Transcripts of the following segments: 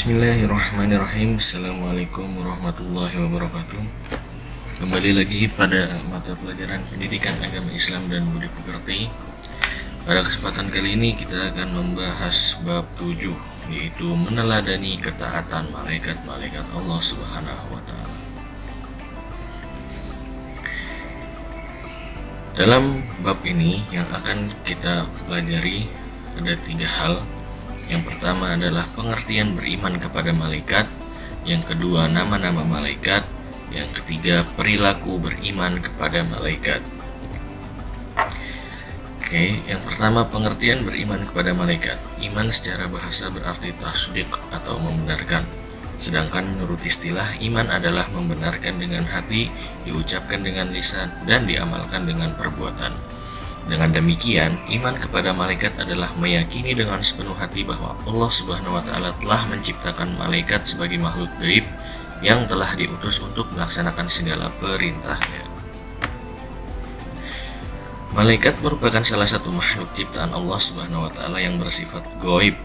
Bismillahirrahmanirrahim. Assalamualaikum warahmatullahi wabarakatuh. Kembali lagi pada mata pelajaran pendidikan agama Islam dan budi pekerti. Pada kesempatan kali ini kita akan membahas bab 7, yaitu meneladani ketaatan malaikat-malaikat Allah Subhanahu wa Ta'ala. Dalam bab ini yang akan kita pelajari ada 3 hal. Yang pertama adalah pengertian beriman kepada malaikat, yang kedua nama-nama malaikat, yang ketiga perilaku beriman kepada malaikat. Yang pertama pengertian beriman kepada malaikat. Iman secara bahasa berarti tasdiq atau membenarkan. Sedangkan menurut istilah, iman adalah membenarkan dengan hati, diucapkan dengan lisan, dan diamalkan dengan perbuatan. Dengan demikian, iman kepada malaikat adalah meyakini dengan sepenuh hati bahwa Allah Subhanahu wa Ta'ala telah menciptakan malaikat sebagai makhluk gaib yang telah diutus untuk melaksanakan segala perintahnya. Malaikat merupakan salah satu makhluk ciptaan Allah Subhanahu wa Ta'ala yang bersifat gaib,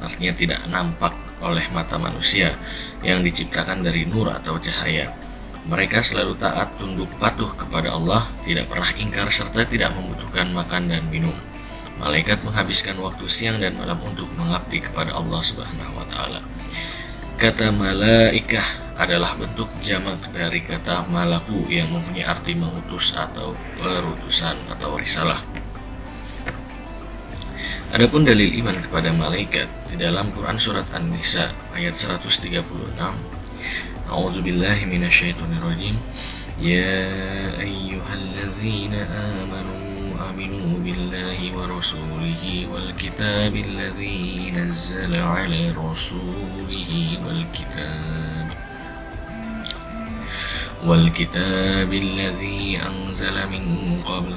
artinya tidak nampak oleh mata manusia, yang diciptakan dari nur atau cahaya. Mereka selalu taat, tunduk, patuh kepada Allah, tidak pernah ingkar, serta tidak membutuhkan makan dan minum. Malaikat menghabiskan waktu siang dan malam untuk mengabdi kepada Allah Subhanahu wa Ta'ala. Kata malaikah adalah bentuk jamak dari kata malaku yang mempunyai arti mengutus atau perutusan atau risalah. Adapun dalil iman kepada malaikat di dalam Quran surat An-Nisa ayat 136. A'udzu billahi minasyaitonir rajim. Ya ayyuhalladzina amanu aminu billahi wa rasulihi wal kitabil ladzi nazzala 'ala rasulihi wal kitabil ladzi anzala min qabl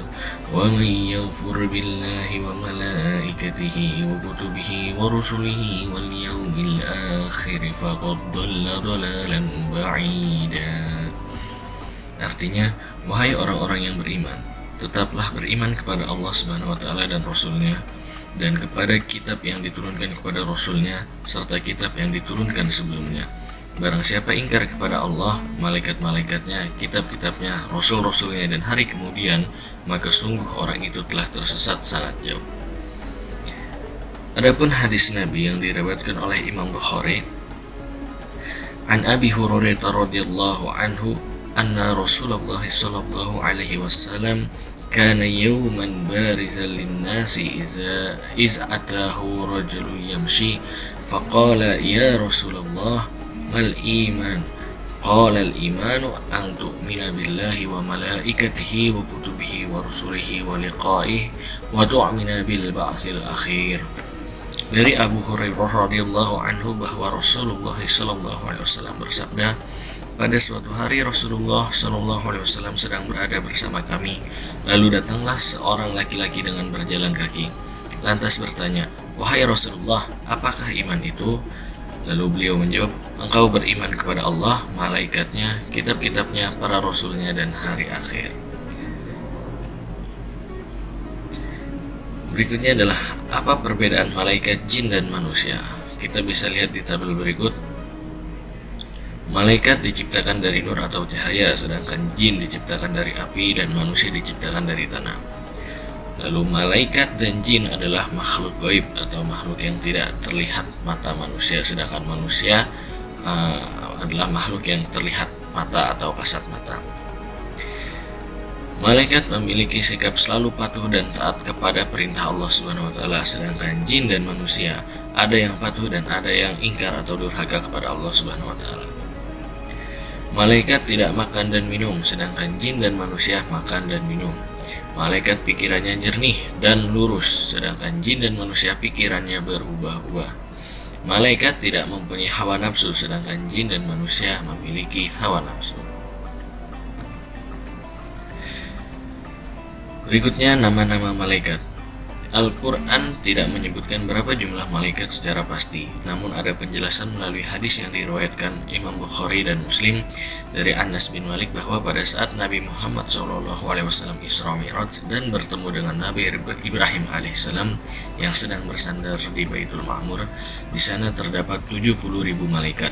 wa man yaghfir billahi wa malaikatihi wa kutubihi wa rusulihi wal yawmil akhir faqad dhalla dhalalan ba'ida. Artinya, wahai orang-orang yang beriman, tetaplah beriman kepada Allah Subhanahu wa Ta'ala dan Rasulnya, dan kepada kitab yang diturunkan kepada Rasulnya serta kitab yang diturunkan sebelumnya. Barang siapa ingkar kepada Allah, malaikat-malaikatnya, kitab-kitabnya, rasul-rasulnya, dan hari kemudian, maka sungguh orang itu telah tersesat sangat jauh. Adapun hadis Nabi yang diriwayatkan oleh Imam Bukhari, An Abi Hurairah radhiyallahu anhu, anna Rasulullah sallallahu alaihi wasallam kana yawman barizan lin-nasi iz atahu rajulun yamshi faqala ya Rasulullah mal iman? Qala al imanu an tu'mina billahi wa malaikatihi wa kutubihi wa rusulihi wa liqa'ihi wa tu'mina bil ba'tsil akhir. Dari Abu Hurairah radhiyallahu anhu bahwa Rasulullah sallallahu alaihi wasallam bersabda, pada suatu hari Rasulullah sallallahu alaihi wasallam sedang berada bersama kami, lalu datanglah seorang laki-laki dengan berjalan kaki. Lantas bertanya, wahai Rasulullah, apakah iman itu? Lalu beliau menjawab, engkau beriman kepada Allah, malaikatnya, kitab-kitabnya, para rasulnya, dan hari akhir. Berikutnya adalah apa perbedaan malaikat jin dan manusia. Kita bisa lihat di tabel berikut. Malaikat diciptakan dari nur atau cahaya, sedangkan jin diciptakan dari api dan manusia diciptakan dari tanah. Lalu malaikat dan jin adalah makhluk gaib atau makhluk yang tidak terlihat mata manusia, sedangkan manusia adalah makhluk yang terlihat mata atau kasat mata. Malaikat memiliki sikap selalu patuh dan taat kepada perintah Allah Subhanahu wa Ta'ala, sedangkan jin dan manusia ada yang patuh dan ada yang ingkar atau durhaka kepada Allah Subhanahu wa Ta'ala. Malaikat tidak makan dan minum, sedangkan jin dan manusia makan dan minum. Malaikat pikirannya jernih dan lurus, sedangkan jin dan manusia pikirannya berubah-ubah. Malaikat tidak mempunyai hawa nafsu, sedangkan jin dan manusia memiliki hawa nafsu. Berikutnya nama-nama malaikat. Al-Quran tidak menyebutkan berapa jumlah malaikat secara pasti, namun ada penjelasan melalui hadis yang diriwayatkan Imam Bukhari dan Muslim dari Anas bin Malik bahwa pada saat Nabi Muhammad SAW Isra Mi'raj dan bertemu dengan Nabi Ibrahim alaihissalam yang sedang bersandar di Baitul Ma'mur, di sana terdapat 70.000 malaikat.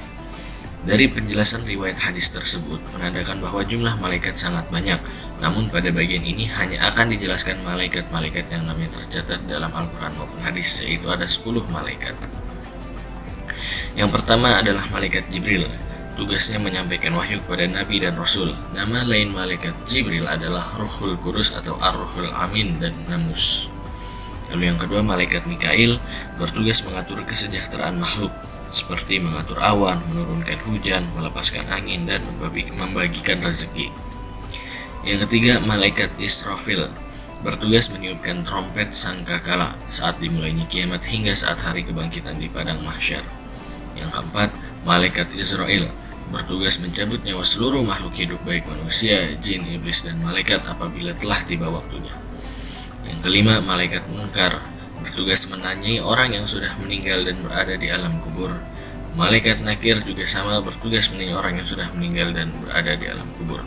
Dari penjelasan riwayat hadis tersebut menandakan bahwa jumlah malaikat sangat banyak, namun pada bagian ini hanya akan dijelaskan malaikat-malaikat yang namanya tercatat dalam Al-Quran maupun hadis, yaitu ada 10 malaikat. Yang pertama adalah malaikat Jibril. Tugasnya menyampaikan wahyu kepada Nabi dan Rasul. Nama lain malaikat Jibril adalah Ruhul Qudus atau Ar-Ruhul Amin dan Namus. Lalu yang kedua, malaikat Mikail bertugas mengatur kesejahteraan makhluk, seperti mengatur awan, menurunkan hujan, melepaskan angin, dan membagikan rezeki. Yang ketiga, malaikat Israfil bertugas meniupkan trompet sangkakala saat dimulainya kiamat hingga saat hari kebangkitan di padang mahsyar. Yang keempat, malaikat Israel bertugas mencabut nyawa seluruh makhluk hidup baik manusia, jin, iblis, dan malaikat apabila telah tiba waktunya. Yang kelima, malaikat Munkar bertugas menanyai orang yang sudah meninggal dan berada di alam kubur. Malaikat Nakir juga sama, bertugas menanyai orang yang sudah meninggal dan berada di alam kubur.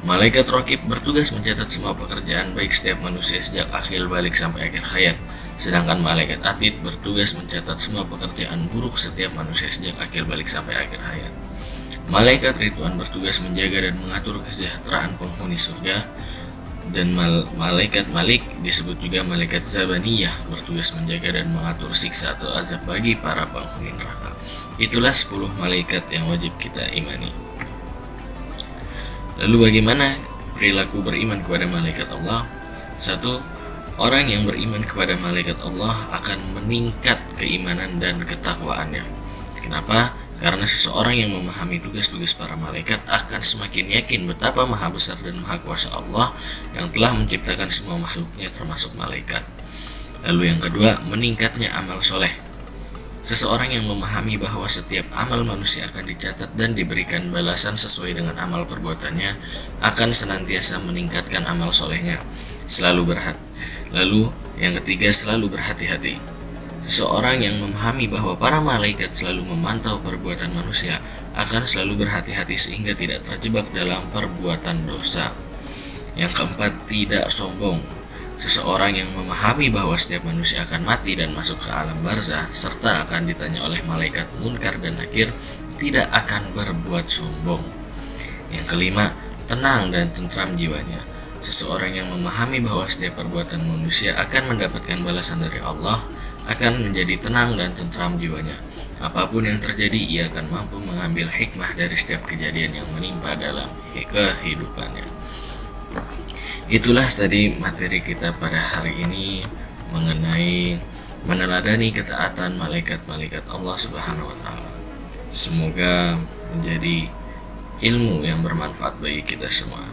Malaikat Raqib bertugas mencatat semua pekerjaan baik setiap manusia sejak akhir balik sampai akhir hayat. Sedangkan malaikat Atid bertugas mencatat semua pekerjaan buruk setiap manusia sejak akhir balik sampai akhir hayat. Malaikat Ridwan bertugas menjaga dan mengatur kesejahteraan penghuni surga. Dan malaikat Malik disebut juga malaikat Zabaniyah, bertugas menjaga dan mengatur siksa atau azab bagi para penghuni neraka. Itulah 10 malaikat yang wajib kita imani. Lalu bagaimana perilaku beriman kepada malaikat Allah? 1. Orang yang beriman kepada malaikat Allah akan meningkat keimanan dan ketakwaannya. Kenapa? Karena seseorang yang memahami tugas-tugas para malaikat akan semakin yakin betapa maha besar dan maha kuasa Allah yang telah menciptakan semua makhluknya termasuk malaikat. Lalu yang kedua, meningkatnya amal soleh. Seseorang yang memahami bahwa setiap amal manusia akan dicatat dan diberikan balasan sesuai dengan amal perbuatannya akan senantiasa meningkatkan amal solehnya. Lalu yang ketiga, selalu berhati-hati. Seseorang yang memahami bahwa para malaikat selalu memantau perbuatan manusia akan selalu berhati-hati sehingga tidak terjebak dalam perbuatan dosa. Yang keempat, tidak sombong. Seseorang yang memahami bahwa setiap manusia akan mati dan masuk ke alam barzah serta akan ditanya oleh malaikat Munkar dan Nakir tidak akan berbuat sombong. Yang kelima, tenang dan tentram jiwanya. Seseorang yang memahami bahwa setiap perbuatan manusia akan mendapatkan balasan dari Allah akan menjadi tenang dan tentram jiwanya. Apapun yang terjadi, ia akan mampu mengambil hikmah dari setiap kejadian yang menimpa dalam kehidupannya. Itulah tadi materi kita pada hari ini mengenai meneladani ketaatan malaikat-malaikat Allah Subhanahu wa taala. Semoga menjadi ilmu yang bermanfaat bagi kita semua.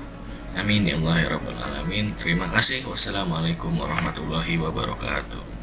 Amin ya Allah ya rabbal alamin. Terima kasih. Wassalamualaikum warahmatullahi wabarakatuh.